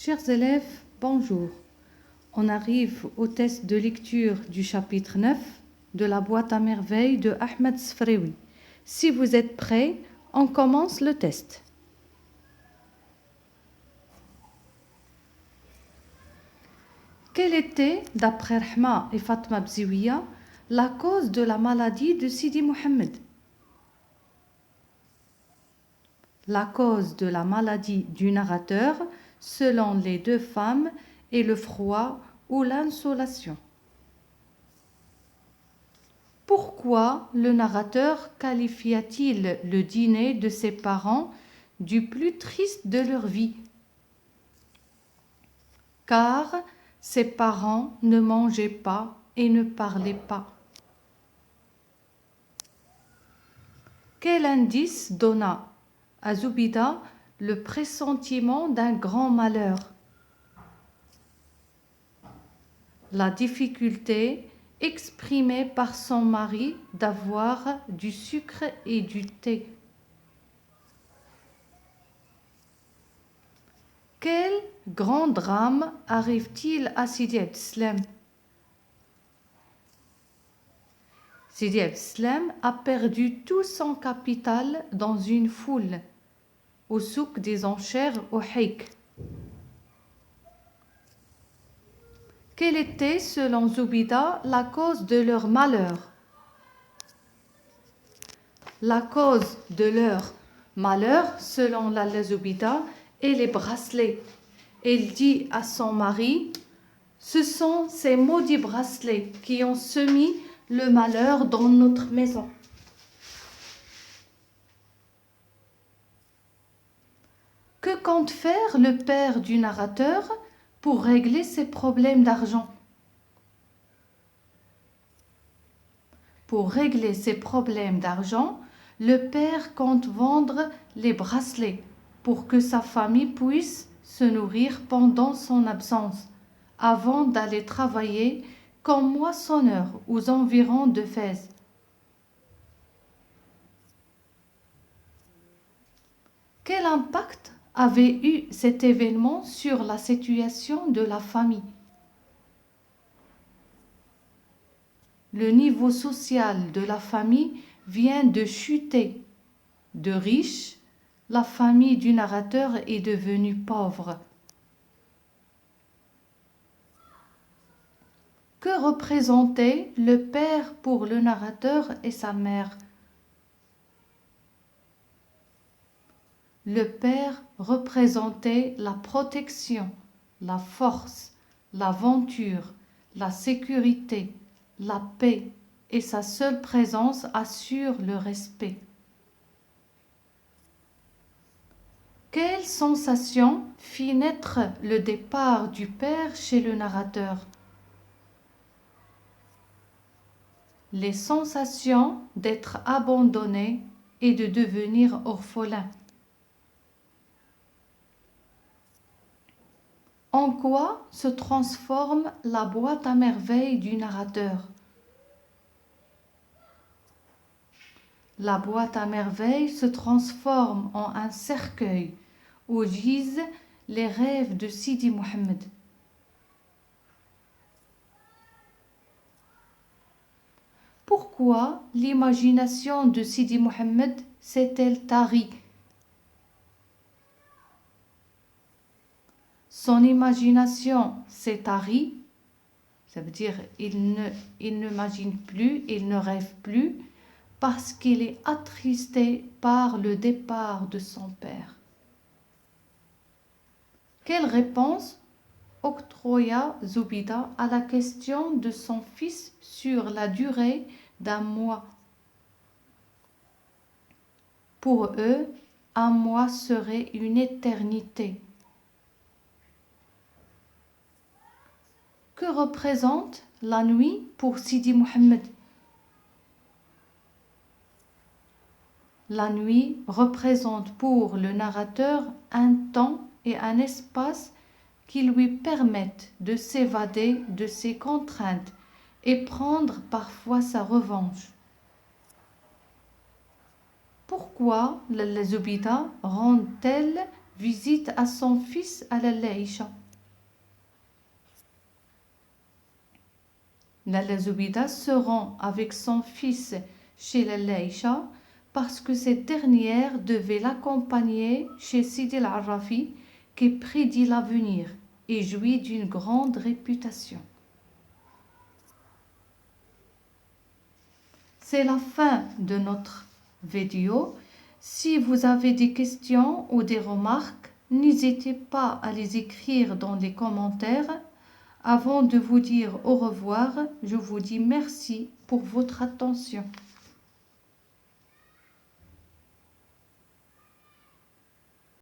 Chers élèves, bonjour. On arrive au test de lecture du chapitre 9 de la boîte à merveilles de Ahmed Sfrewi. Si vous êtes prêts, on commence le test. Quelle était, d'après Rahma et Fatma Bziouia, la cause de la maladie de Sidi Mohamed? La cause de la maladie du narrateur, selon les deux femmes, est le froid ou l'insolation. Pourquoi le narrateur qualifia-t-il le dîner de ses parents du plus triste de leur vie? Car ses parents ne mangeaient pas et ne parlaient pas. Quel indice donna à Zoubida le pressentiment d'un grand malheur? La difficulté exprimée par son mari d'avoir du sucre et du thé. Quel grand drame arrive-t-il à Sidi Abdeslam? Sidi Abdeslam a perdu tout son capital dans une foule, au souk des enchères au Haïk. Quelle était, selon Zoubida, la cause de leur malheur? La cause de leur malheur, selon la Zoubida, est les bracelets. Elle dit à son mari: ce sont ces maudits bracelets qui ont semé le malheur dans notre maison. Que compte faire le père du narrateur pour régler ses problèmes d'argent? Pour régler ses problèmes d'argent, le père compte vendre les bracelets pour que sa famille puisse se nourrir pendant son absence, avant d'aller travailler comme moissonneur aux environs de Fès. Quel impact avait eu cet événement sur la situation de la famille? Le niveau social de la famille vient de chuter. De riche, la famille du narrateur est devenue pauvre. Que représentait le père pour le narrateur et sa mère? Le père représentait la protection, la force, l'aventure, la sécurité, la paix, et sa seule présence assure le respect. Quelle sensation fit naître le départ du père chez le narrateur? Les sensations d'être abandonné et de devenir orphelin. En quoi se transforme la boîte à merveilles du narrateur? La boîte à merveilles se transforme en un cercueil où gisent les rêves de Sidi Mohamed. Pourquoi l'imagination de Sidi Mohamed s'est-elle tarie? Son imagination s'est tarie, ça veut dire il n'imagine plus, il ne rêve plus, parce qu'il est attristé par le départ de son père. Quelle réponse octroya Zoubida à la question de son fils sur la durée d'un mois? Pour eux, un mois serait une éternité. Que représente la nuit pour Sidi Mohamed? La nuit représente pour le narrateur un temps et un espace qui lui permettent de s'évader de ses contraintes et prendre parfois sa revanche. Pourquoi la Zoubida rend-elle visite à son fils à la Laïcha. Lalla Zoubida se rend avec son fils chez la Laïcha parce que cette dernière devait l'accompagner chez Sidi al-Arrafi qui prédit l'avenir et jouit d'une grande réputation. C'est la fin de notre vidéo. Si vous avez des questions ou des remarques, n'hésitez pas à les écrire dans les commentaires. Avant de vous dire au revoir, je vous dis merci pour votre attention.